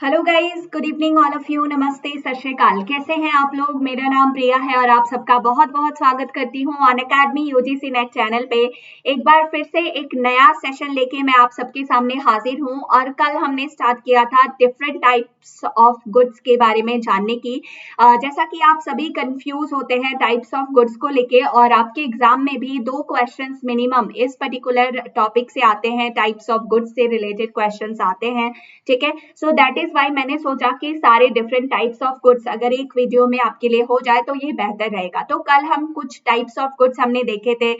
Hello guys, good evening all of you. नमस्ते, सत श्री अकाल। कैसे हैं आप लोग? मेरा नाम प्रिया है और आप सबका बहुत बहुत स्वागत करती हूँ अनअकैडमी यूजीसी नेट चैनल पे। एक बार फिर से एक नया सेशन लेके मैं आप सबके सामने हाजिर हूँ। और कल हमने स्टार्ट किया था डिफरेंट टाइप्स ऑफ गुड्स के बारे में जानने की। जैसा कि आप सभी कंफ्यूज होते हैं टाइप्स ऑफ गुड्स को लेके, और आपके एग्जाम में भी 2 क्वेश्चंस मिनिमम इस पर्टिकुलर टॉपिक से आते हैं, टाइप्स ऑफ गुड्स से रिलेटेड क्वेश्चंस आते हैं। ठीक है, सो दैट इज वाई मैंने सोचा कि सारे डिफरेंट टाइप्स ऑफ गुड्स अगर एक वीडियो में आपके लिए हो जाए तो ये बेहतर रहेगा। तो कल हम कुछ टाइप्स ऑफ गुड्स हमने देखे थे,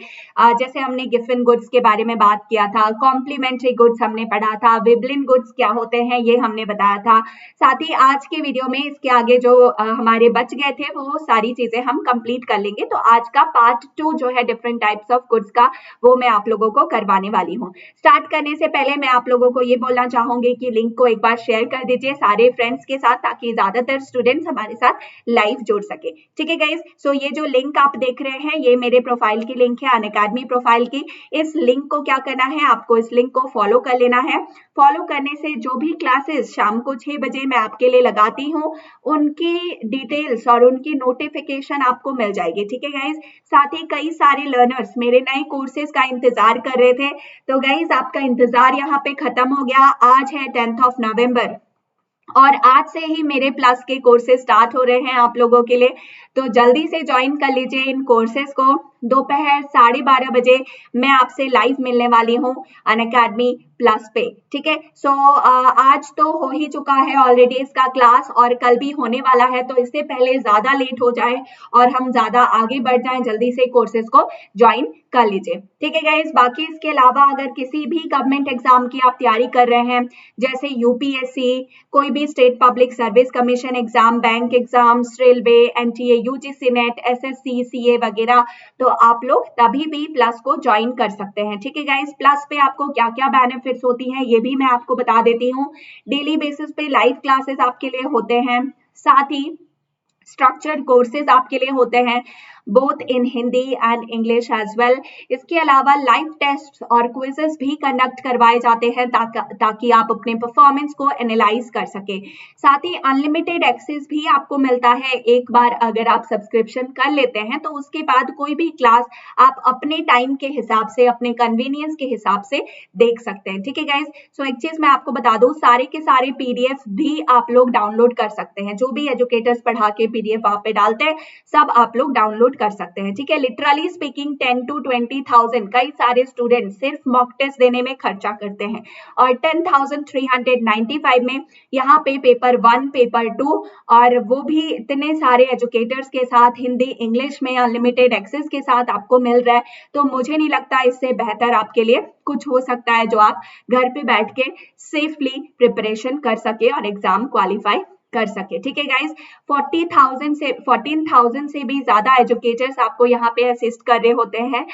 जैसे हमने गिफन गुड्स के बारे में बात किया था, कॉम्प्लीमेंट्री गुड्स हमने पढ़ा था, विबलिन गुड्स क्या होते हैं ये हमने बताया था। साथ ही आज के वीडियो में इसके आगे जो हमारे बच गए थे वो सारी चीजें हम कंप्लीट कर लेंगे। तो आज का पार्ट 2 जो है डिफरेंट टाइप्स ऑफ गुड्स का, वो मैं आप लोगों को करवाने वाली हूँ। स्टार्ट करने से पहले मैं आप लोगों को ये बोलना चाहूंगी कि लिंक को एक बार शेयर कर दीजिए सारे फ्रेंड्स के साथ, ताकि ज्यादातर स्टूडेंट्स हमारे साथ लाइव जुड़ सके। ठीक है गाइस, सो ये जो लिंक आप देख रहे हैं ये मेरे प्रोफाइल की लिंक है, अनअकैडमी प्रोफाइल की। इस लिंक को क्या करना है, आपको इस लिंक को फॉलो कर लेना है। फॉलो करने से जो भी क्लासेस शाम को 6 बजे मैं आपके लिए लगाती हूँ, उनकी डिटेल्स और उनकी नोटिफिकेशन आपको मिल जाएगी। ठीक है गाइस, साथ ही कई सारे लर्नर्स मेरे नए कोर्सेज का इंतजार कर रहे थे, तो गाइस आपका इंतजार यहाँ पे खत्म हो गया। आज है 10th ऑफ नवंबर और आज से ही मेरे प्लस के कोर्सेज स्टार्ट हो रहे हैं आप लोगों के लिए। तो जल्दी से ज्वाइन कर लीजिए इन कोर्सेज को। दोपहर 12:30 बजे मैं आपसे लाइव मिलने वाली हूँ अनअकैडमी प्लस पे। ठीक है, सो आज तो हो ही चुका है ऑलरेडी इसका क्लास, और कल भी होने वाला है। तो इससे पहले ज्यादा लेट हो जाए और हम ज्यादा आगे बढ़ जाएं, जल्दी से कोर्सेज को ज्वाइन कर लीजिए। ठीक है गाइस, बाकी इसके अलावा अगर किसी भी गवर्नमेंट एग्जाम की आप तैयारी कर रहे हैं, जैसे यूपीएससी, कोई भी state public service commission exam, bank exams, railway, NTA, UGC net, SSC, CA वगैरह, तो आप लोग तभी भी प्लस को ज्वाइन कर सकते हैं। ठीक है गाइस, प्लस पे आपको क्या क्या बेनिफिट्स होती हैं ये भी मैं आपको बता देती हूँ। डेली बेसिस पे लाइव क्लासेस आपके लिए होते हैं, साथ ही स्ट्रक्चर्ड कोर्सेज आपके लिए होते हैं, both in Hindi and English as well. इसके अलावा लाइव टेस्ट और क्विजेस भी कंडक्ट करवाए जाते हैं ताकि आप अपने परफॉर्मेंस को एनालाइज कर सके। साथ ही अनलिमिटेड एक्सेस भी आपको मिलता है। एक बार अगर आप सब्सक्रिप्शन कर लेते हैं तो उसके बाद कोई भी क्लास आप अपने टाइम के हिसाब से, अपने कन्वीनियंस के हिसाब से देख सकते हैं। ठीक है गाइज, सो एक चीज मैं आपको बता दूं, सारे के सारे पीडीएफ भी आप लोग डाउनलोड कर सकते हैं। जो भी एजुकेटर्स पढ़ा के पीडीएफ वहां पे डालते हैं सब आप लोग डाउनलोड कर सकते हैं। ठीक है, लिटरली स्पीकिंग 10 to 20,000 कई सारे स्टूडेंट सिर्फ मॉक टेस्ट देने में खर्चा करते हैं, और 10,395 में यहाँ पे पेपर 1, पेपर 2, और वो भी इतने सारे एजुकेटर्स के साथ हिंदी इंग्लिश में अनलिमिटेड एक्सेस के साथ आपको मिल रहा है। तो मुझे नहीं लगता इससे बेहतर आपके लिए कुछ हो सकता है जो आप घर पे बैठ के सेफली प्रिपरेशन कर सके और एग्जाम क्वालिफाई कर सके। ठीक है गाइस, 14,000 से भी ज्यादा एजुकेटर्स आपको यहाँ पे असिस्ट कर रहे होते हैं,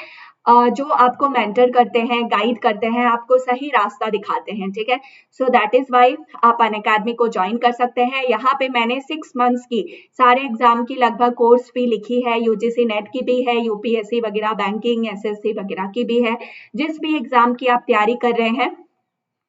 जो आपको मेंटर करते हैं, गाइड करते हैं, आपको सही रास्ता दिखाते हैं। ठीक है, सो दैट इज वाई आप अनअकैडमी को ज्वाइन कर सकते हैं। यहाँ पे मैंने 6 मंथ्स की सारे एग्जाम की लगभग कोर्स फी लिखी है, यूजीसी नेट की भी है, यूपीएससी वगैरह, बैंकिंग, एसएससी वगैरह की भी है। जिस भी एग्जाम की आप तैयारी कर रहे हैं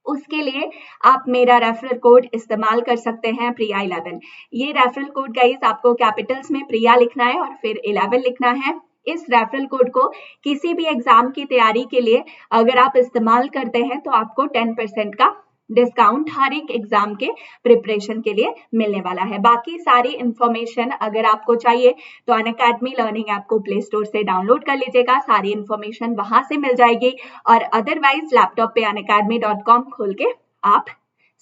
उसके लिए आप मेरा रेफरल कोड इस्तेमाल कर सकते हैं, प्रिया 11। ये रेफरल कोड गाइस आपको कैपिटल्स में प्रिया लिखना है और फिर 11 लिखना है। इस रेफरल कोड को किसी भी एग्जाम की तैयारी के लिए अगर आप इस्तेमाल करते हैं तो आपको 10% का डिस्काउंट हर एक एग्जाम के प्रिपरेशन के लिए मिलने वाला है। बाकी सारी इंफॉर्मेशन अगर आपको चाहिए तो अनअकैडमी लर्निंग ऐप को प्ले स्टोर से डाउनलोड कर लीजिएगा, सारी इंफॉर्मेशन वहां से मिल जाएगी। और अदरवाइज लैपटॉप पे unacademy.com खोल के आप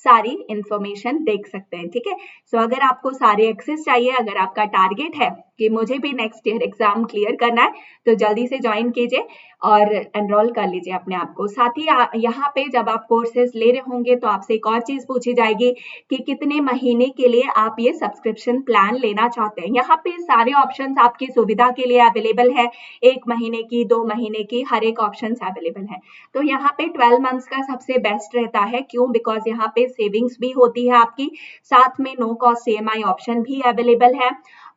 सारी इंफॉर्मेशन देख सकते हैं। ठीक है, सो अगर आपको सारे एक्सेस चाहिए, अगर आपका टारगेट है कि मुझे भी नेक्स्ट ईयर एग्जाम क्लियर करना है, तो जल्दी से ज्वाइन कीजिए और एनरोल कर लीजिए अपने आप को। साथ ही यहाँ पे जब आप कोर्सेज ले रहे होंगे तो आपसे एक और चीज पूछी जाएगी कि कितने महीने के लिए आप ये सब्सक्रिप्शन प्लान लेना चाहते हैं। यहाँ पे सारे ऑप्शंस आपकी सुविधा के लिए अवेलेबल है, 1 महीने की, 2 महीने की, हर एक ऑप्शन अवेलेबल है। तो यहाँ पे 12 मंथ्स का सबसे बेस्ट रहता है। क्यों? बिकॉज यहाँ पे सेविंग्स भी होती है आपकी, साथ में नो कॉस्ट ईएमआई ऑप्शन भी अवेलेबल है,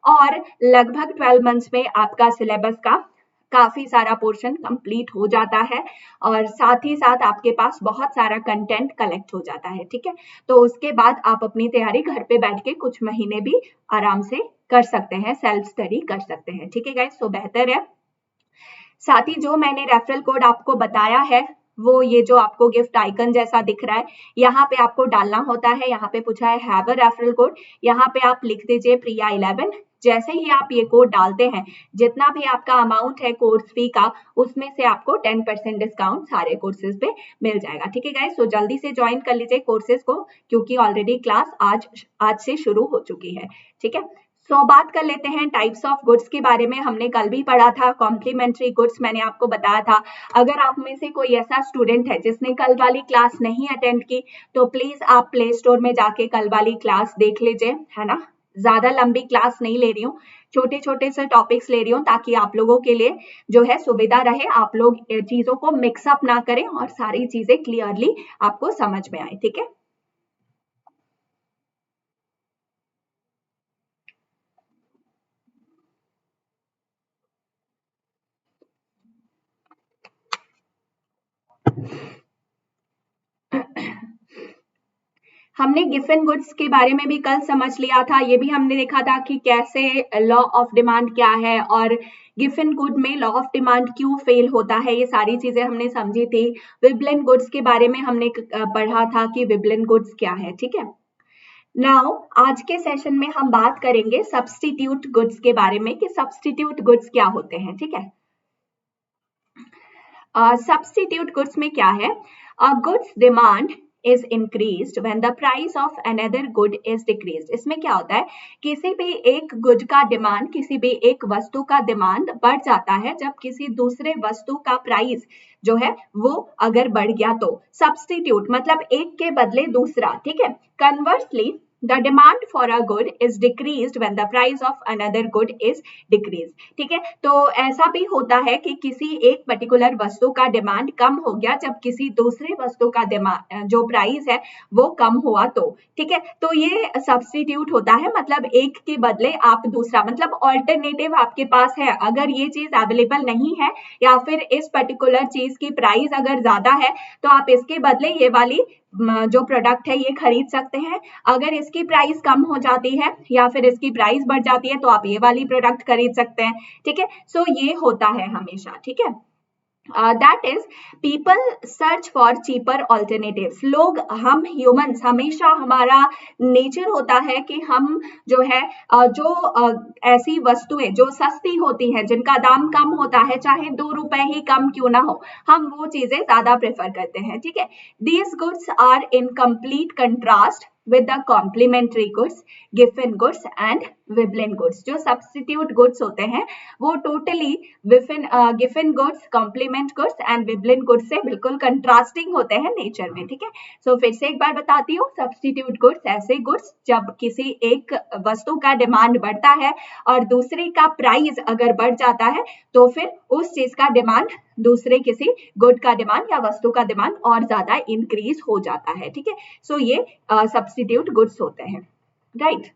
और लगभग 12 मंथ्स में आपका सिलेबस का काफी सारा पोर्शन कंप्लीट हो जाता है और साथ ही साथ आपके पास बहुत सारा कंटेंट कलेक्ट हो जाता है, ठीक है। तो उसके बाद आप अपनी तैयारी घर पे बैठ के कुछ महीने भी आराम से कर सकते हैं, सेल्फ स्टडी कर सकते हैं, ठीक है गाइस। तो बेहतर है। साथ ही जो मैंने रेफरल कोड आपको बताया है वो ये जो आपको गिफ्ट आइकन जैसा दिख रहा है, यहाँ पे आपको डालना होता है। यहाँ पे पूछा है हैव अ रेफरल कोड, यहाँ पे आप लिख दीजिए प्रिया 11। जैसे ही आप ये कोड डालते हैं, जितना भी आपका अमाउंट है कोर्स फी का, उसमें से आपको 10% डिस्काउंट सारे कोर्सेज पे मिल जाएगा, ठीक है गाइस। तो जल्दी से ज्वाइन कर लीजिए कोर्सेज को, क्योंकि ऑलरेडी क्लास आज से शुरू हो चुकी है, ठीक है। बात कर लेते हैं टाइप्स ऑफ गुड्स के बारे में। हमने कल भी पढ़ा था कॉम्प्लीमेंट्री गुड्स, मैंने आपको बताया था। अगर आप में से कोई ऐसा स्टूडेंट है जिसने कल वाली क्लास नहीं अटेंड की, तो प्लीज आप प्ले स्टोर में जाके कल वाली क्लास देख लीजिए, है ना। ज्यादा लंबी क्लास नहीं ले रही हूँ, छोटे छोटे से टॉपिक्स ले रही हूँ, ताकि आप लोगों के लिए जो है सुविधा रहे, आप लोग चीजों को मिक्सअप ना करें और सारी चीजें क्लियरली आपको समझ में आए, ठीक है। हमने गिवन गुड्स के बारे में भी कल समझ लिया था। ये भी हमने देखा था कि कैसे लॉ ऑफ डिमांड क्या है और गिवन गुड में लॉ ऑफ डिमांड क्यों फेल होता है, ये सारी चीजें हमने समझी थी। विबलन गुड्स के बारे में हमने पढ़ा था कि विबलन गुड्स क्या है, ठीक है। नाउ आज के सेशन में हम बात करेंगे सब्स्टिट्यूट गुड्स के बारे में कि सब्स्टिट्यूट गुड्स क्या होते हैं, ठीक है। सब्स्टिट्यूट गुड्स में क्या है, goods demand is increased when the price of another good is decreased। इसमें क्या होता है, किसी भी एक गुड का डिमांड, किसी भी एक वस्तु का डिमांड बढ़ जाता है जब किसी दूसरे वस्तु का प्राइस जो है वो अगर बढ़ गया तो। सब्स्टिट्यूट मतलब एक के बदले दूसरा, ठीक है। Conversely the demand for a good is decreased when the price of another good is decreased, ठीक है। तो ऐसा भी होता है कि किसी एक पर्टिकुलर वस्तु का डिमांड कम हो गया जब किसी दूसरे वस्तु का डिमांड जो प्राइस है वो कम हुआ तो, ठीक है। तो ये सब्स्टिट्यूट होता है, मतलब एक के बदले आप दूसरा, मतलब ऑल्टरनेटिव आपके पास है। अगर ये चीज अवेलेबल नहीं है या फिर इस पर्टिकुलर चीज की प्राइस अगर ज्यादा है, तो आप इसके बदले ये वाली जो प्रोडक्ट है ये खरीद सकते हैं। अगर इसकी प्राइस कम हो जाती है या फिर इसकी प्राइस बढ़ जाती है, तो आप ये वाली प्रोडक्ट खरीद सकते हैं, ठीक है। सो ये होता है हमेशा, ठीक है। That is people search for cheaper alternatives. लोग, हम ह्यूमंस, हमेशा हमारा नेचर होता है कि हम जो है ऐसी वस्तुएं जो सस्ती होती हैं, जिनका दाम कम होता है, चाहे 2 रुपए ही कम क्यों ना हो, हम वो चीजें ज्यादा प्रेफर करते हैं, ठीक है। These goods are in complete contrast with the complementary goods, given goods and Veblen goods. जो सब्स्टिट्यूट गुड्स होते हैं वो totally given goods, complement goods and Veblen goods से बिल्कुल कंट्रास्टिंग होते हैं नेचर में, ठीक है। सो फिर से एक बार बताती हूँ, सब्स्टिट्यूट गुड्स ऐसे गुड्स जब किसी एक वस्तु का डिमांड बढ़ता है और दूसरे का प्राइस अगर बढ़ जाता है, तो फिर उस चीज का डिमांड, दूसरे किसी गुड का डिमांड या वस्तु का डिमांड और ज्यादा इंक्रीज हो जाता है, ठीक है। सो ये सब्स्टिट्यूट गुड्स होते हैं, राइट।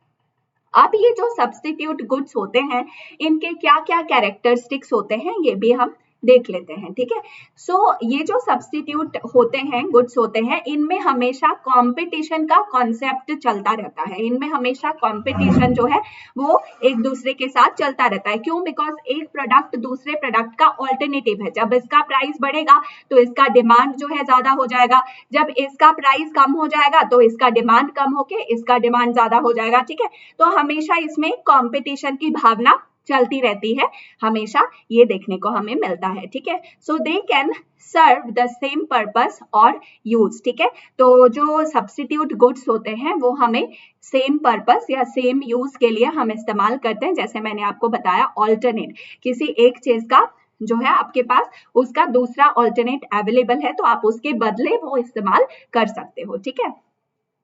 अब ये जो सब्स्टिट्यूट गुड्स होते हैं, इनके क्या क्या कैरेक्टरिस्टिक्स होते हैं ये भी हम देख लेते हैं, ठीक है। सो ये जो सब्स्टिट्यूट होते हैं, गुड्स होते हैं, इनमें हमेशा कंपटीशन का कॉन्सेप्ट चलता रहता है। इनमें हमेशा कंपटीशन जो है वो एक दूसरे के साथ चलता रहता है। क्यों? बिकॉज एक प्रोडक्ट दूसरे प्रोडक्ट का ऑल्टरनेटिव है। जब इसका प्राइस बढ़ेगा तो इसका डिमांड जो है ज्यादा हो जाएगा, जब इसका प्राइस कम हो जाएगा तो इसका डिमांड कम होके इसका डिमांड ज्यादा हो जाएगा, ठीक है। तो हमेशा इसमें कंपटीशन की भावना चलती रहती है, हमेशा ये देखने को हमें मिलता है, ठीक है। So they can serve the same purpose और यूज, ठीक है। तो जो सब्स्टिट्यूट गुड्स होते हैं वो हमें सेम पर्पस या सेम यूज के लिए हम इस्तेमाल करते हैं। जैसे मैंने आपको बताया, ऑल्टरनेट, किसी एक चीज का जो है आपके पास उसका दूसरा ऑल्टरनेट अवेलेबल है, तो आप उसके बदले वो इस्तेमाल कर सकते हो, ठीक है।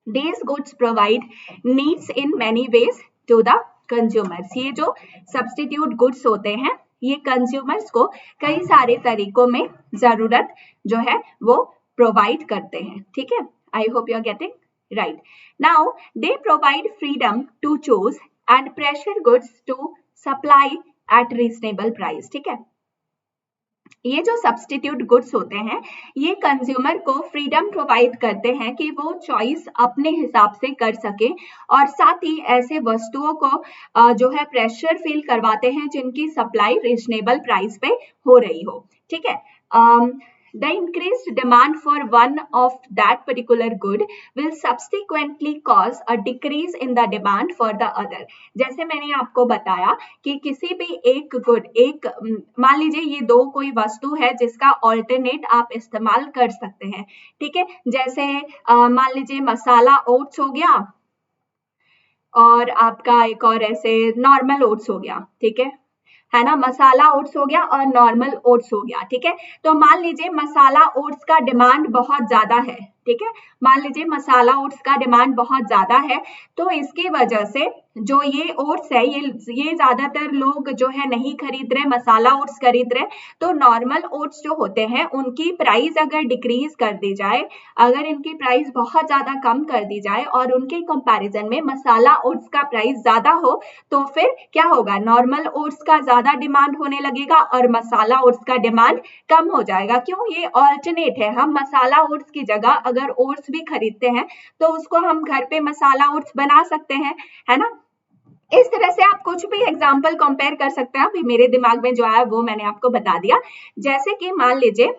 These goods provide needs in many ways to the consumers। ये जो सब्स्टिट्यूट गुड्स होते हैं ये कंज्यूमर्स को कई सारे तरीकों में जरूरत जो है वो प्रोवाइड करते हैं, ठीक है। I hope you are getting right. Now they provide freedom to choose and purchase goods to supply at reasonable price, ठीक है। ये जो सब्स्टिट्यूट गुड्स होते हैं ये कंज्यूमर को फ्रीडम प्रोवाइड करते हैं कि वो चॉइस अपने हिसाब से कर सके और साथ ही ऐसे वस्तुओं को जो है प्रेशर फील करवाते हैं जिनकी सप्लाई रीजनेबल प्राइस पे हो रही हो। ठीक है, the increased demand for one of that particular good will subsequently cause a decrease in the demand for the other। जैसे मैंने आपको बताया कि किसी भी एक गुड मान लीजिए ये दो कोई वस्तु है जिसका ऑल्टरनेट आप इस्तेमाल कर सकते हैं। ठीक है, जैसे मान लीजिए मसाला ओट्स हो गया और आपका एक और ऐसे नॉर्मल ओट्स हो गया। ठीक है ना, मसाला ओट्स हो गया और नॉर्मल ओट्स हो गया। ठीक है, तो मान लीजिए मसाला ओट्स का डिमांड बहुत ज्यादा है। ठीक है, मान लीजिए मसाला ओट्स का डिमांड बहुत ज्यादा है, तो इसकी वजह से जो ये ओट्स है ये ज्यादातर लोग जो है नहीं खरीद रहे, मसाला ओट्स खरीद रहे। तो नॉर्मल ओट्स जो होते हैं उनकी प्राइस अगर डिक्रीज कर दी जाए, अगर इनकी प्राइस बहुत ज्यादा कम कर दी जाए और उनके कंपैरिजन में मसाला ओट्स का प्राइस ज्यादा हो, तो फिर क्या होगा, नॉर्मल ओट्स का ज्यादा डिमांड होने लगेगा और मसाला ओट्स का डिमांड कम हो जाएगा। क्यों, ये ऑल्टरनेट है। हम मसाला ओट्स की जगह अगर ओट्स भी खरीदते हैं तो उसको हम घर पे मसाला ओट्स बना सकते हैं, है ना। इस तरह से आप कुछ भी एग्जाम्पल कंपेयर कर सकते हैं। अभी मेरे दिमाग में जो आया वो मैंने आपको बता दिया। जैसे कि मान लीजिए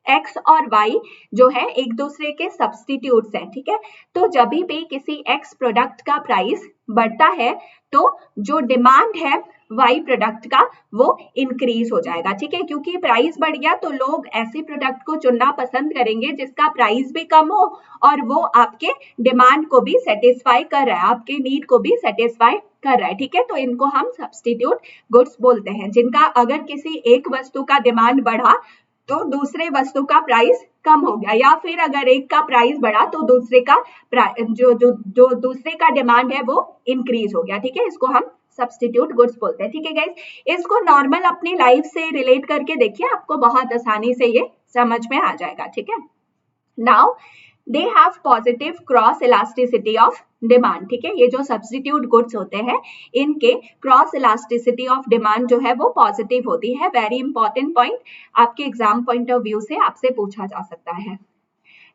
x और y जो है एक दूसरे के सब्स्टिट्यूट्स हैं। ठीक है, तो जब भी किसी x प्रोडक्ट का प्राइस बढ़ता है तो जो डिमांड है y प्रोडक्ट का वो इंक्रीज हो जाएगा। ठीक है, क्योंकि प्राइस बढ़ गया तो लोग ऐसे प्रोडक्ट को चुनना पसंद करेंगे जिसका प्राइस भी कम हो और वो आपके डिमांड को भी सेटिस्फाई कर रहा है, आपके नीड को भी सेटिस्फाई कर रहा है। ठीक है, तो इनको हम सब्स्टिट्यूट गुड्स बोलते हैं, जिनका अगर किसी एक वस्तु का डिमांड बढ़ा तो दूसरे वस्तु का प्राइस कम हो गया, या फिर अगर एक का प्राइस बढ़ा तो दूसरे का जो दूसरे का डिमांड है वो इंक्रीज हो गया। ठीक है, इसको हम सब्स्टिट्यूट गुड्स बोलते हैं। ठीक है गाइस, इसको नॉर्मल अपनी लाइफ से रिलेट करके देखिए, आपको बहुत आसानी से ये समझ में आ जाएगा। ठीक है, now they have positive cross elasticity of demand. ठीक है, ये जो सब्स्टिट्यूट गुड्स होते हैं इनके क्रॉस इलास्टिसिटी ऑफ डिमांड जो है वो पॉजिटिव होती है। वेरी इंपॉर्टेंट पॉइंट, आपके एग्जाम पॉइंट ऑफ व्यू से आपसे पूछा जा सकता है।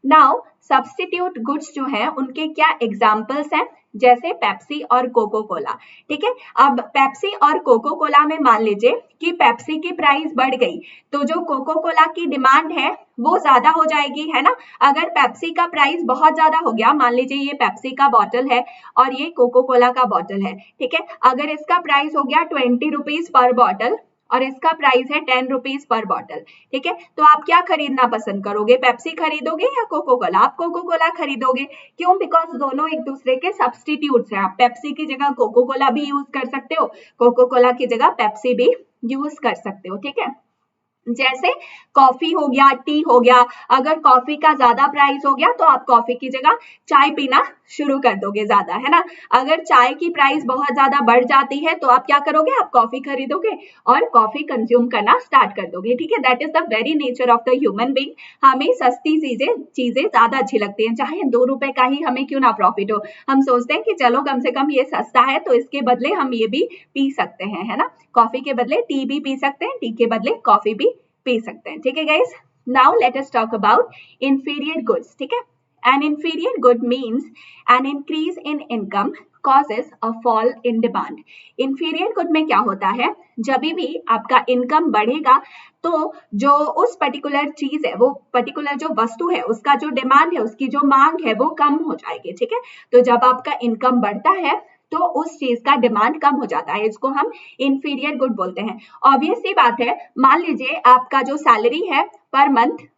नाउ सब्स्टिट्यूट गुड्स जो है उनके क्या एग्जाम्पल्स हैं, जैसे पेप्सी और कोको कोला। ठीक है, अब पेप्सी और कोको कोला में मान लीजिए कि पेप्सी की प्राइस बढ़ गई तो जो कोको कोला की डिमांड है वो ज्यादा हो जाएगी, है ना। अगर पेप्सी का प्राइस बहुत ज्यादा हो गया, मान लीजिए ये पेप्सी का बॉटल है और ये कोको कोला का बॉटल है। ठीक है, अगर इसका प्राइस हो गया 20 रुपीज पर बॉटल और इसका प्राइस है 10 रुपीज पर बॉटल। ठीक है, तो आप क्या खरीदना पसंद करोगे, पेप्सी खरीदोगे या कोको कोला? आप कोको कोला खरीदोगे। क्यों? बिकॉज दोनों एक दूसरे के सब्स्टिट्यूट्स हैं। आप पेप्सी की जगह कोको कोला भी यूज कर सकते हो, कोको कोला की जगह पेप्सी भी यूज कर सकते हो। ठीक है, जैसे कॉफी हो गया, टी हो गया, अगर कॉफी का ज्यादा प्राइस हो गया तो आप कॉफी की जगह चाय पीना शुरू कर दोगे ज्यादा, है ना। अगर चाय की प्राइस बहुत ज्यादा बढ़ जाती है तो आप क्या करोगे, आप कॉफी खरीदोगे और कॉफी कंज्यूम करना स्टार्ट कर दोगे। ठीक है, that is the very nature of the human being. हमें सस्ती चीजें ज्यादा अच्छी लगती हैं, चाहे 2 रुपए का ही हमें क्यों ना प्रॉफिट हो। हम सोचते हैं कि चलो कम से कम ये सस्ता है तो इसके बदले हम ये भी पी सकते हैं, है ना। कॉफी के बदले टी भी पी सकते हैं, टी के बदले कॉफी भी पी सकते हैं। ठीक है guys, now let us talk about inferior goods. ठीक है, N inferior good means an increase in income causes a fall in demand। Inferior good में क्या होता है, जब भी आपका इनकम बढ़ेगा तो जो उस पर्टिकुलर चीज है, वो पर्टिकुलर जो वस्तु है, उसका जो डिमांड है, उसकी जो मांग है वो कम हो जाएगी। ठीक है, तो जब आपका इनकम बढ़ता है तो उस चीज का डिमांड कम हो जाता है, इसको हम इंफीरियर गुड बोलते हैं। ऑब्वियस सी बात है, मान लीजिए आपका जो सैलरी है पर मंथ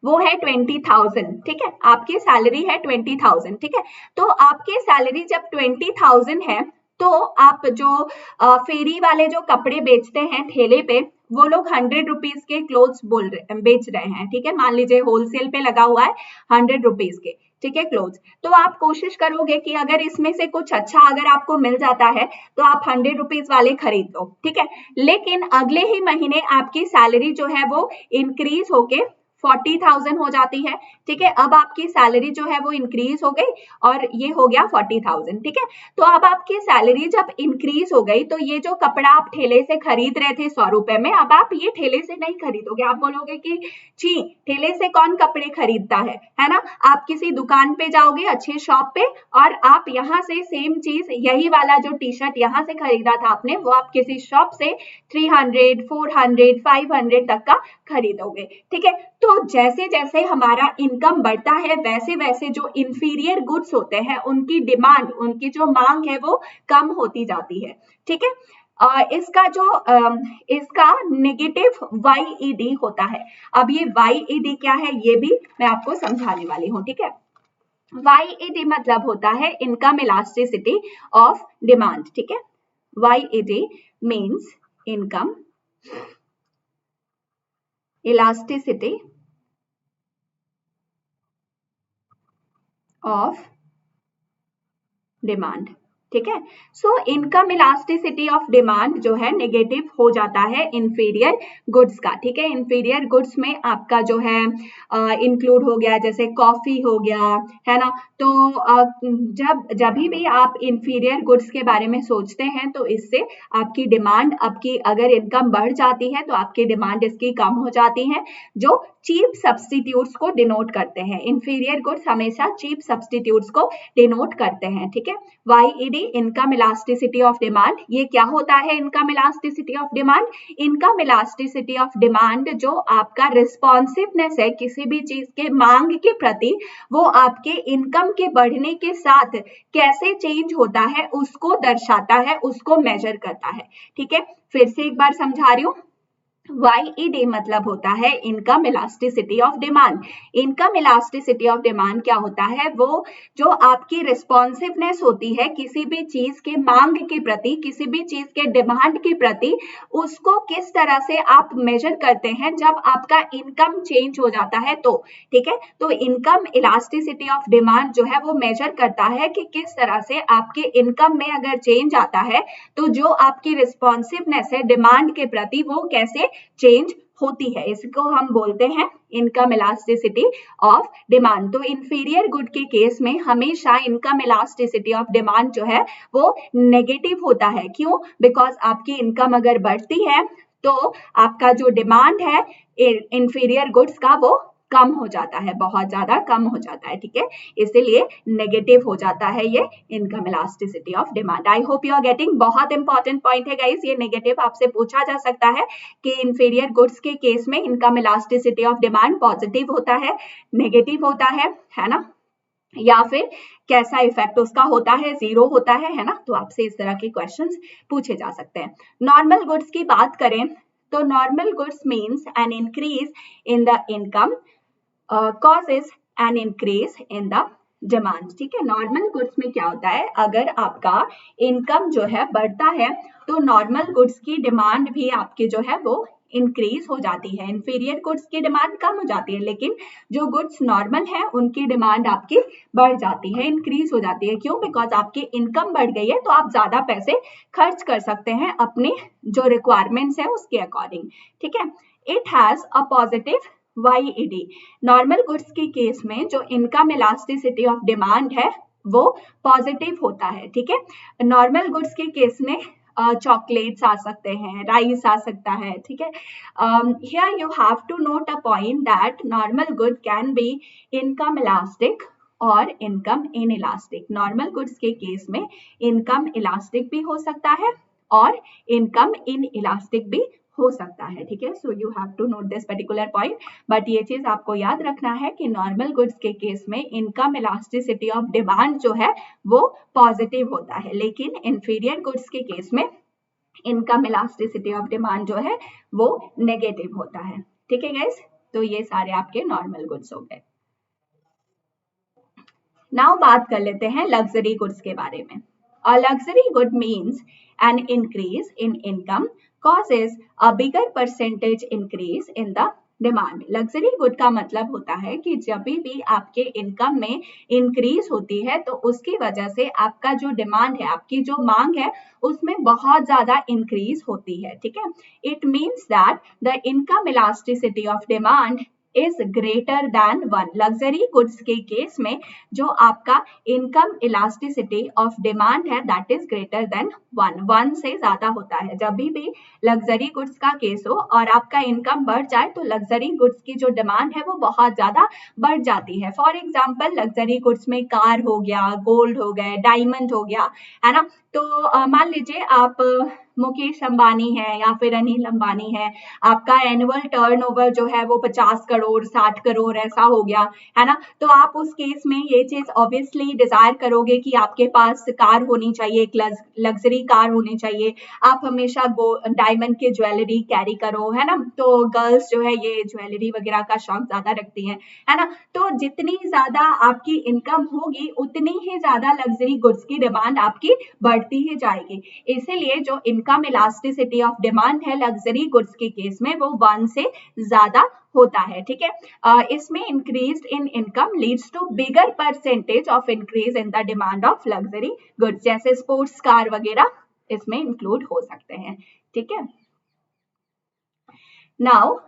वो है 20,000। ठीक है, आपकी सैलरी है 20,000। ठीक है, तो आपकी सैलरी जब 20,000 है तो आप जो फेरी वाले जो कपड़े बेचते हैं ठेले पे, वो लोग 100 रुपीज के क्लोथ्स बेच रहे हैं। ठीक है, मान लीजिए होलसेल पे लगा हुआ है 100 रुपीज के, ठीक है, क्लोथ्स। तो आप कोशिश करोगे कि अगर इसमें से कुछ अच्छा अगर आपको मिल जाता है तो आप 100 रुपीज वाले खरीद लो। ठीक है, लेकिन अगले ही महीने आपकी सैलरी जो है वो इंक्रीज होके 40,000 हो जाती है, ठीक है। अब आपकी सैलरी जो है वो इंक्रीज हो गई और ये हो गया 40,000, ठीक है। तो अब आपकी सैलरी जब इंक्रीज हो गई तो ये जो कपड़ा आप ठेले से खरीद रहे थे 100 रुपए में, अब आप ये ठेले से नहीं खरीदोगे। आप बोलोगे कि छी, ठेले से कौन कपड़े खरीदता है ना। आप किसी दुकान पे जाओगे, अच्छे शॉप पे, और आप यहाँ से सेम चीज, यही वाला जो टी शर्ट यहाँ से खरीदा था आपने, वो आप किसी शॉप से 300, 400, 500 तक का खरीदोगे, ठीक है। तो जैसे जैसे हमारा इनकम बढ़ता है वैसे वैसे जो इंफीरियर गुड्स होते हैं उनकी डिमांड, उनकी जो मांग है वो कम होती जाती है, ठीक है। इसका नेगेटिव YED होता है। अब ये YED क्या है ये भी मैं आपको समझाने वाली हूँ, ठीक है। YED मतलब होता है इनकम इलास्टिसिटी ऑफ डिमांड, ठीक है। YED means income elasticity of demand, ठीक है। So income elasticity of demand जो है नेगेटिव हो जाता है इंफीरियर गुड्स का, ठीक है। इंफीरियर गुड्स में आपका जो है इंक्लूड हो गया जैसे कॉफी हो गया, है ना। तो जब भी आप इंफीरियर गुड्स के बारे में सोचते हैं तो इससे आपकी डिमांड, आपकी अगर इनकम बढ़ जाती है तो आपकी डिमांड इसकी कम हो जाती है, जो चीप सब्स्टिट्यूट्स को डिनोट करते हैं। इंफीरियर गुड्स हमेशा चीप सब्स्टिट्यूट्स को डिनोट करते हैं, ठीक है। YED income elasticity of demand, ये क्या होता है income elasticity of demand? Income elasticity of demand जो आपका रिस्पॉन्सिवनेस है किसी भी चीज के मांग के प्रति, वो आपके इनकम के बढ़ने के साथ कैसे चेंज होता है उसको दर्शाता है, उसको मेजर करता है, ठीक है। फिर से एक बार समझा रही हूँ, YED मतलब होता है income elasticity of demand. Income elasticity of demand क्या होता है? वो जो आपकी रिस्पॉन्सिवनेस होती है किसी भी चीज के मांग के प्रति, किसी भी चीज के डिमांड के प्रति, उसको किस तरह से आप मेजर करते हैं जब आपका इनकम चेंज हो जाता है तो, ठीक है। तो इनकम इलास्टिसिटी ऑफ डिमांड जो है वो मेजर करता है कि किस तरह से आपके इनकम में अगर चेंज आता है तो जो आपकी रिस्पॉन्सिवनेस है डिमांड के प्रति वो कैसे चेंज होती है। इसको हम बोलते हैं इनकम इलास्टिसिटी ऑफ डिमांड। तो इंफीरियर गुड के केस में हमेशा इनकम इलास्टिसिटी ऑफ डिमांड जो है वो नेगेटिव होता है। क्यों? बिकॉज आपकी इनकम अगर बढ़ती है तो आपका जो डिमांड है इंफीरियर गुड्स का वो कम हो जाता है, बहुत ज्यादा कम हो जाता है, ठीक है। इसीलिए नेगेटिव हो जाता है ये income elasticity of demand. I hope you are getting. बहुत इंपॉर्टेंट पॉइंट है गाइस, ये नेगेटिव आपसे पूछा जा सकता है कि इंफीरियर गुड्स के केस में income elasticity of demand positive होता है, नेगेटिव होता है ना, या फिर कैसा इफेक्ट उसका होता है, जीरो होता है ना। तो आपसे इस तरह के क्वेश्चंस पूछे जा सकते हैं। नॉर्मल गुड्स की बात करें तो normal goods means an increase in the income causes an increase in the demand, ठीक है। नॉर्मल गुड्स में क्या होता है, अगर आपका इनकम जो है बढ़ता है तो नॉर्मल गुड्स की डिमांड भी आपकी जो है वो इंक्रीज हो जाती है। इंफीरियर गुड्स की डिमांड कम हो जाती है, लेकिन जो गुड्स नॉर्मल है उनकी डिमांड आपकी बढ़ जाती है, इंक्रीज हो जाती है। क्यों? बिकॉज आपकी इनकम बढ़ गई है तो आप ज्यादा पैसे खर्च कर सकते हैं अपने जो रिक्वायरमेंट्स है उसके अकॉर्डिंग, ठीक है। It has a positive YED। Normal goods के केस में जो इनकम इलास्टिसिटी ऑफ डिमांड है वो पॉजिटिव होता है, ठीक है। नॉर्मल गुड्स के केस में चॉकलेट्स आ सकते हैं, राइस आ सकता है, ठीक है। Here you have to note a point that normal good can be income elastic और income inelastic. Normal goods के केस में इनकम इलास्टिक भी हो सकता है और इनकम इन इलास्टिक भी हो सकता है, ठीक है। So you have to note this particular point. But ये चीज आपको याद रखना है कि नॉर्मल गुड्स के केस में इनकम इलास्टिसिटी ऑफ डिमांड जो है वो पॉजिटिव होता है, लेकिन इंफीरियर गुड्स के केस में इनकम इलास्टिसिटी ऑफ डिमांड जो है वो नेगेटिव होता है, ठीक है गाइस। तो ये सारे आपके नॉर्मल गुड्स हो गए। नाउ बात कर लेते हैं लग्जरी गुड्स के बारे में। A luxury good means an increase in income causes a bigger percentage increase in the demand. Luxury good का मतलब होता है कि जब भी आपके इनकम में इंक्रीज होती है तो उसकी वजह से आपका जो डिमांड है, आपकी जो मांग है उसमें बहुत ज्यादा इंक्रीज होती है, ठीक है। It means that the income elasticity of demand is greater than 1। Luxury goods के केस में जो आपका इनकम इलास्टिसिटी ऑफ डिमांड है दैट इज ग्रेटर देन 1 से ज्यादा होता है। जब भी लग्जरी गुड्स का केस हो और आपका इनकम बढ़ जाए तो लग्जरी गुड्स की जो डिमांड है वो बहुत ज्यादा बढ़ जाती है। फॉर एग्जाम्पल लग्जरी गुड्स में कार हो गया, गोल्ड हो गए, डायमंड हो गया, है ना। तो मान लीजिए आप मुकेश अंबानी है या फिर अनिल अंबानी है, आपका एनुअल टर्नओवर जो है वो 50 करोड़ 60 करोड़ ऐसा हो गया, है ना। तो आप उस केस में ये चीज ऑब्वियसली डिजायर करोगे कि आपके पास कार होनी चाहिए, एक लग्जरी कार होनी चाहिए, आप हमेशा डायमंड की ज्वेलरी कैरी करो, है ना। तो गर्ल्स जो है ये ज्वेलरी वगैरह का शौक ज्यादा रखती है ना। तो जितनी ज्यादा आपकी इनकम होगी उतनी ही ज्यादा लग्जरी गुड्स की डिमांड आपकी बढ़ती ही जाएगी। इसीलिए जो इनकम इलास्टिसिटी ऑफ डिमांड है लग्जरी गुड्स के केस में वो 1 से ज्यादा होता है, ठीक है। इसमें increase in income leads to bigger percentage of increase in the demand of luxury goods, जैसे स्पोर्ट्स कार वगैरह इसमें इंक्लूड हो सकते हैं, ठीक है। नाउ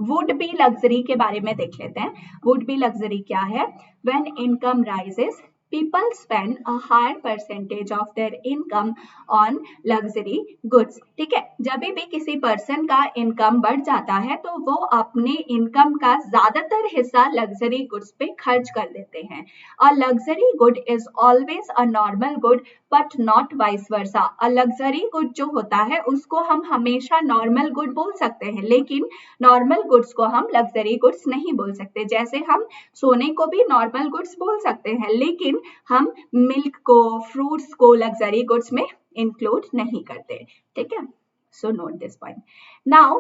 वुड बी लग्जरी के बारे में देख लेते हैं। वुड बी लग्जरी क्या है? When income rises people spend a higher percentage of their income on luxury goods, ठीक है। जब भी किसी पर्सन का इनकम बढ़ जाता है तो वो अपने इनकम का ज्यादातर हिस्सा लग्जरी गुड्स पे खर्च कर देते हैं। A luxury good is always a normal good but not vice versa. A luxury good जो होता है उसको हम हमेशा नॉर्मल गुड बोल सकते हैं, लेकिन नॉर्मल गुड्स को हम लग्जरी गुड्स नहीं बोल सकते। जैसे हम सोने को भी नॉर्मल गुड्स बोल सकते हैं, लेकिन हम मिल्क को, फ्रूट्स को लग्जरी गुड्स में इंक्लूड नहीं करते, ठीक है। So note this point. Now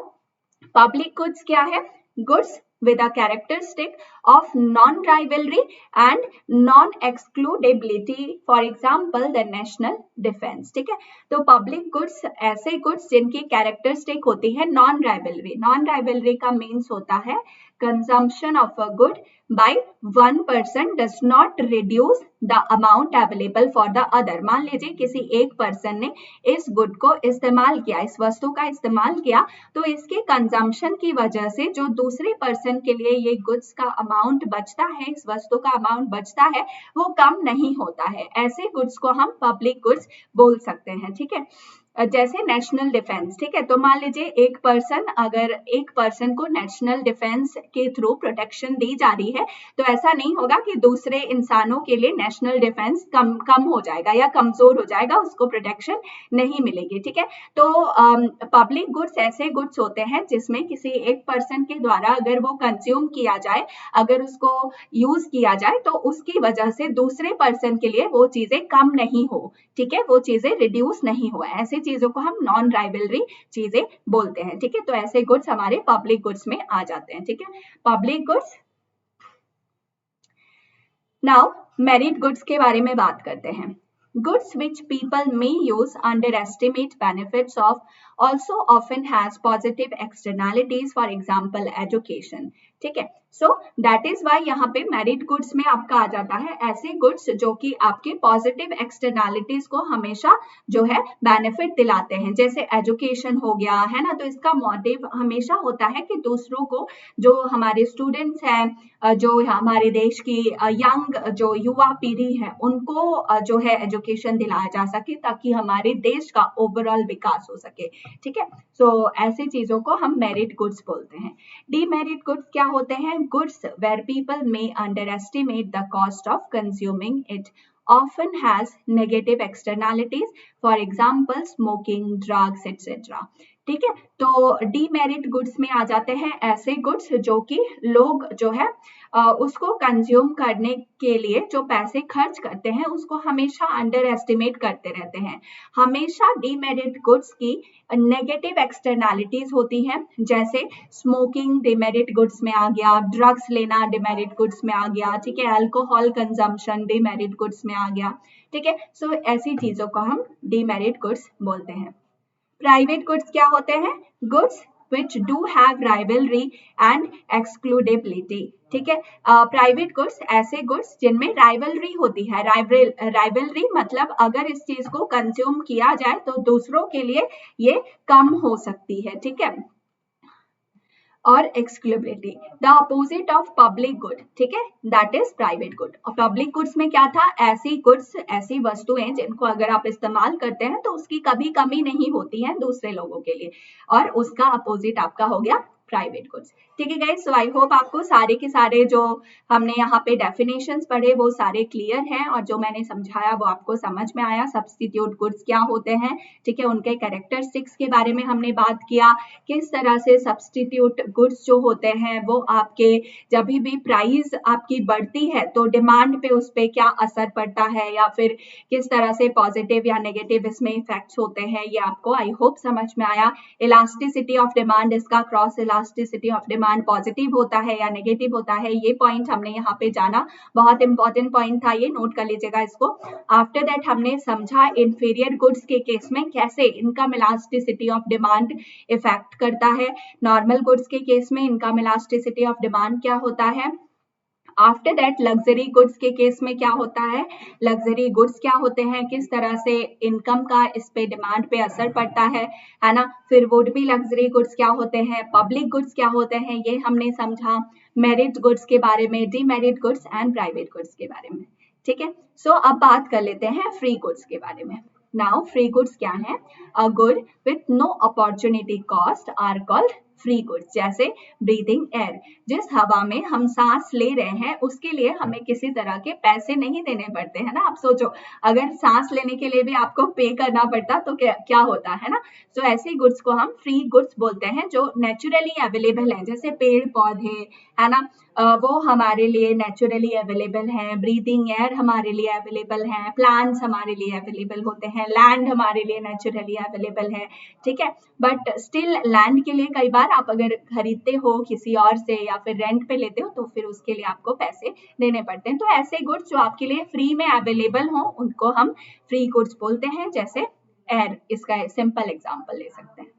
public goods क्या है? Goods with a characteristic of non-rivalry and non-excludability, for example the national defense, ठीक है। तो पब्लिक गुड्स ऐसे गुड्स जिनकी कैरेक्टरिस्टिक होती है नॉन राइवलरी। नॉन राइवलरी का मीन्स होता है consumption of a good by one person does not reduce the amount available for the other। मान लीजिए किसी एक पर्सन ने इस गुड को इस्तेमाल किया, इस वस्तु का इस्तेमाल किया, तो इसके कंजम्पशन की वजह से जो दूसरे पर्सन के लिए ये गुड्स का अमाउंट बचता है, इस वस्तु का अमाउंट बचता है, वो कम नहीं होता है। ऐसे गुड्स को हम पब्लिक गुड्स बोल सकते हैं, ठीक है। जैसे नेशनल डिफेंस, ठीक है। तो मान लीजिए एक पर्सन, अगर एक पर्सन को नेशनल डिफेंस के थ्रू प्रोटेक्शन दी जा रही है, तो ऐसा नहीं होगा कि दूसरे इंसानों के लिए नेशनल डिफेंस कम हो जाएगा या कमजोर हो जाएगा, उसको प्रोटेक्शन नहीं मिलेगी, ठीक है। तो पब्लिक गुड्स ऐसे गुड्स होते हैं जिसमें किसी एक पर्सन के द्वारा अगर वो कंज्यूम किया जाए, अगर उसको यूज किया जाए, तो उसकी वजह से दूसरे पर्सन के लिए वो चीजें कम नहीं हो, ठीक है, वो चीजें रिड्यूस नहीं हो। ऐसे चीजों को हम नॉन राइवलरी चीजें बोलते हैं, ठीक है। तो ऐसे गुड्स हमारे पब्लिक गुड्स में आ जाते हैं, ठीक है। Public goods. Now merit goods के बारे में बात करते हैं। Goods which people may use underestimate benefits of also often has positive externalities, for example education, ठीक है। सो दैट इज वाई यहाँ पे मेरिट गुड्स में आपका आ जाता है ऐसे गुड्स जो कि आपके पॉजिटिव एक्सटर्नैलिटीज को हमेशा जो है बेनिफिट दिलाते हैं, जैसे एजुकेशन हो गया, है ना। तो इसका मोटिव हमेशा होता है कि दूसरों को, जो हमारे स्टूडेंट्स हैं, जो हमारे देश की यंग जो युवा पीढ़ी है, उनको जो है एजुकेशन दिलाया जा सके ताकि हमारे देश का ओवरऑल विकास हो सके, ठीक है। सो ऐसी चीजों को हम मेरिट गुड्स बोलते हैं। डीमेरिट गुड्स क्या होते हैं? Goods where people may underestimate the cost of consuming it often has negative externalities, for example smoking, drugs, etc, ठीक है। तो डीमेरिट गुड्स में आ जाते हैं ऐसे गुड्स जो कि लोग जो है उसको कंज्यूम करने के लिए जो पैसे खर्च करते हैं उसको हमेशा अंडर एस्टिमेट करते रहते हैं। हमेशा डीमेरिट गुड्स की नेगेटिव एक्सटर्नैलिटीज होती हैं, जैसे स्मोकिंग डीमेरिट गुड्स में आ गया, ड्रग्स लेना डीमेरिट गुड्स में आ गया, ठीक है, अल्कोहल कंजम्पशन डीमेरिट गुड्स में आ गया, ठीक है। सो ऐसी चीजों को हम डीमेरिट गुड्स बोलते हैं। प्राइवेट गुड्स क्या होते हैं? Goods which do have rivalry and excludability, ठीक है। प्राइवेट गुड्स ऐसे गुड्स जिनमें राइवलरी होती है। राइवलरी मतलब अगर इस चीज को कंज्यूम किया जाए तो दूसरों के लिए ये कम हो सकती है, ठीक है। और exclusivity, the opposite of public good, ठीक है, दैट इज प्राइवेट गुड। और पब्लिक गुड्स में क्या था, ऐसी गुड्स, ऐसी वस्तुएं जिनको अगर आप इस्तेमाल करते हैं तो उसकी कभी कमी नहीं होती है दूसरे लोगों के लिए, और उसका अपोजिट आपका हो गया प्राइवेट गुड्स। ठीक है गाइस, सो आई होप आपको सारे के सारे जो हमने यहाँ पे डेफिनेशंस पढ़े वो सारे क्लियर हैं, और जो मैंने समझाया वो आपको समझ में आया। सब्स्टिट्यूट गुड्स क्या होते हैं, ठीक है, उनके कैरेक्टरिस्टिक्स के बारे में हमने बात किया, किस तरह से सब्स्टिट्यूट गुड्स जो होते हैं वो आपके जब भी प्राइस आपकी बढ़ती है तो डिमांड पे उस पर क्या असर पड़ता है, या फिर किस तरह से पॉजिटिव या नेगेटिव इसमें इफेक्ट्स होते हैं, ये आपको आई होप समझ में आया। इलास्टिसिटी ऑफ डिमांड, इसका cross elasticity of demand positive होता है या नेगेटिव होता है, ये पॉइंट हमने यहाँ पे जाना, बहुत इंपॉर्टेंट पॉइंट था, ये नोट कर लीजिएगा इसको। आफ्टर दैट हमने समझा इंफीरियर गुड्स के केस में कैसे income elasticity of demand effect करता है, नॉर्मल गुड्स के केस में इनकम इलास्टिसिटी ऑफ डिमांड क्या होता है। आफ्टर दैट लग्जरी गुड्स के केस में क्या होता है, लग्जरी गुड्स क्या होते हैं, किस तरह से इनकम का इस पे डिमांड पे असर पड़ता है ना। फिर वुड बी लग्जरी गुड्स क्या होते हैं, पब्लिक गुड्स क्या होते हैं, ये हमने समझा, मेरिट गुड्स के बारे में, demerit goods and private goods के बारे में। ठीक है, सो अब बात कर लेते हैं फ्री गुड्स के बारे में। नाउ फ्री गुड्स क्या है, a good with no opportunity cost are called free goods. जैसे ब्रीदिंग एयर, जिस हवा में हम सांस ले रहे हैं उसके लिए हमें किसी तरह के पैसे नहीं देने पड़ते हैं ना। आप सोचो, अगर सांस लेने के लिए भी आपको पे करना पड़ता तो क्या होता है ना। तो ऐसे गुड्स को हम फ्री गुड्स बोलते हैं जो नेचुरली अवेलेबल हैं, जैसे पेड़ पौधे है ना, वो हमारे लिए नेचुरली अवेलेबल हैं, ब्रीदिंग एयर हमारे लिए अवेलेबल हैं, प्लांट्स हमारे लिए अवेलेबल होते हैं, लैंड हमारे लिए नेचुरली अवेलेबल है। ठीक है, बट स्टिल लैंड के लिए कई बार आप अगर खरीदते हो किसी और से या फिर रेंट पे लेते हो तो फिर उसके लिए आपको पैसे देने पड़ते हैं। तो ऐसे गुड्स जो आपके लिए फ्री में अवेलेबल हो उनको हम फ्री गुड्स बोलते हैं, जैसे एयर, इसका सिंपल एग्जांपल ले सकते हैं।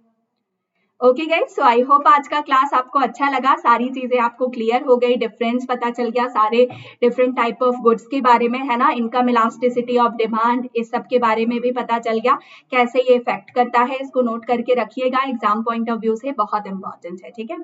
Okay guys, so I hope आज का क्लास आपको अच्छा लगा, सारी चीजें आपको क्लियर हो गई, डिफरेंस पता चल गया सारे डिफरेंट टाइप ऑफ गुड्स के बारे में, है ना, इनकम इलास्टिसिटी ऑफ डिमांड, इस सब के बारे में भी पता चल गया कैसे ये इफेक्ट करता है। इसको नोट करके रखिएगा, एग्जाम पॉइंट ऑफ व्यू से बहुत इंपॉर्टेंट है। ठीक है,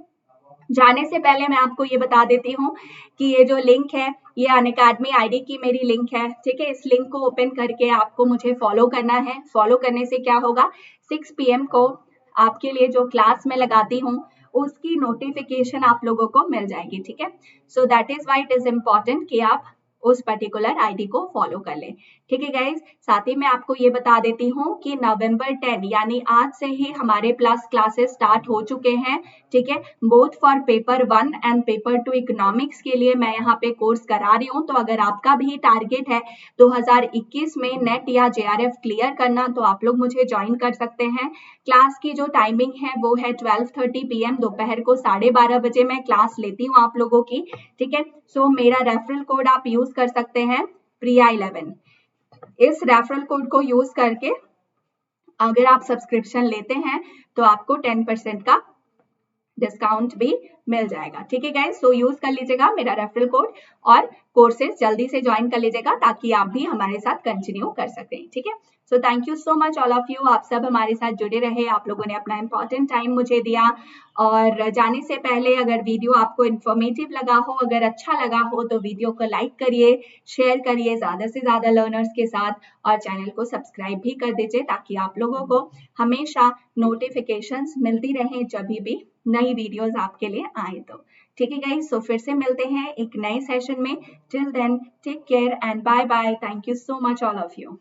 जाने से पहले मैं आपको ये बता देती हूँ कि ये जो लिंक है ये अनअकैडमी आईडी की मेरी लिंक है। ठीक है, इस लिंक को ओपन करके आपको मुझे फॉलो करना है। फॉलो करने से क्या होगा, 6 PM को आपके लिए जो क्लास में लगाती हूँ उसकी नोटिफिकेशन आप लोगों को मिल जाएगी। ठीक है, so that is why it is important कि आप उस पर्टिकुलर आईडी को फॉलो कर लें। ठीक है गाइज, साथ ही मैं आपको ये बता देती हूँ कि नवंबर 10 यानी आज से ही हमारे प्लस क्लासेस स्टार्ट हो चुके हैं। ठीक है, both for paper 1 and paper 2 economics के लिए मैं यहाँ पे कोर्स करा रही हूँ। तो अगर आपका भी टारगेट है 2021 में नेट या JRF क्लियर करना तो आप लोग मुझे ज्वाइन कर सकते हैं। क्लास की जो टाइमिंग है वो है 12:30 PM, दोपहर को 12:30 बजे मैं क्लास लेती हूँ आप लोगों की। ठीक है, सो मेरा रेफरल कोड आप यूज कर सकते हैं, प्रिया11। इस रेफरल कोड को यूज करके अगर आप सब्सक्रिप्शन लेते हैं तो आपको 10% का डिस्काउंट भी मिल जाएगा। ठीक है गाइस, सो यूज कर लीजिएगा मेरा रेफरल कोड और कोर्सेज जल्दी से ज्वाइन कर लीजिएगा ताकि आप भी हमारे साथ कंटिन्यू कर सकें। ठीक है, so thank you so much all of you, आप सब हमारे साथ जुड़े रहे, आप लोगों ने अपना इंपॉर्टेंट टाइम मुझे दिया। और जाने से पहले अगर वीडियो आपको इन्फॉर्मेटिव लगा हो, अगर अच्छा लगा हो तो वीडियो को लाइक करिए, शेयर करिए ज्यादा से ज्यादा लर्नर्स के साथ, और चैनल को सब्सक्राइब भी कर दीजिए ताकि आप लोगों को हमेशा नोटिफिकेशंस मिलती रहे जब भी नई वीडियोस आपके लिए आए तो। ठीक है गाइस, सो फिर से मिलते हैं एक नए सेशन में। Till then take care and bye bye. Thank you so much all of you.